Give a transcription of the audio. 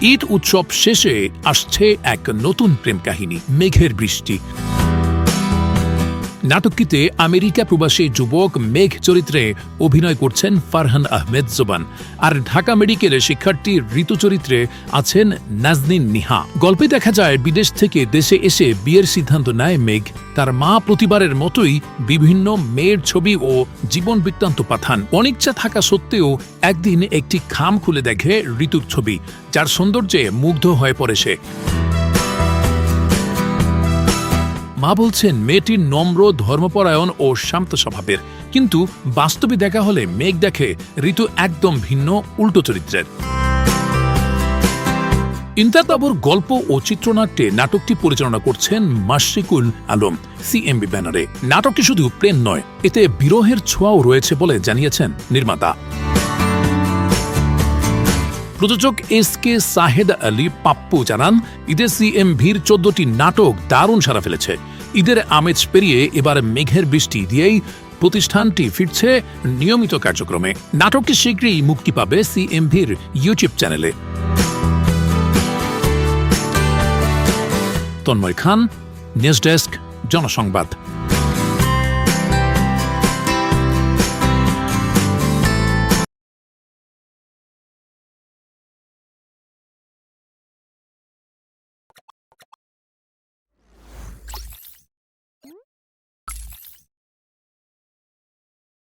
ঈদ উৎসব শেষে আসছে এক নতুন প্রেম কাহিনী, মেঘের বৃষ্টি। নাটকটিতে আমেরিকা প্রবাসী যুবক মেঘ চরিত্রে অভিনয় করছেন ফারহান আহমেদ জোবান, আর ঢাকা মেডিকেলের শিক্ষার্থী ঋতু চরিত্রে আছেন নাজনীন নিহা। গল্পে দেখা যায় বিদেশ থেকে দেশে এসে বিয়ের সিদ্ধান্ত নেয় মেঘ। তার মা প্রতিবারের মতোই বিভিন্ন মেয়ের ছবি ও জীবন বৃত্তান্ত পাঠান। অনিচ্ছা থাকা সত্ত্বেও একদিন একটি খাম খুলে দেখে ঋতুর ছবি, যার সৌন্দর্যে মুগ্ধ হয়ে পড়ে সে। মা বলছেন মেয়েটির নম্র, ধর্মপরায়ণ ও শান্ত স্বভাবের, কিন্তু বাস্তবে দেখা হলে মেঘ দেখে ঋতু একদম ভিন্ন, উল্টো চরিত্রের। ইমতাজ বাবুর গল্প ও চিত্রনাট্যে নাটকটি পরিচালনা করছেন মাশরিকুল আলম CMB ব্যানারে। নাটকটি শুধু প্রেম নয়, এতে বিরহের ছোঁয়াও রয়েছে বলে জানিয়েছেন নির্মাতা। প্রযোজক SK সাহেদ আলী পাপ্পু জানান, ঈদে CMB'র 14টি নাটক দারুণ সাড়া ফেলেছে। ঈদের আমেজ পেরিয়ে এবার মেঘের বৃষ্টি দিয়েই প্রতিষ্ঠানটি ফিরছে নিয়মিত কার্যক্রমে। নাটকটি শীঘ্রই মুক্তি পাবে CMB'র ইউটিউব চ্যানেলে। তন্ময় খান, নিউজ ডেস্ক, জনসংবাদ।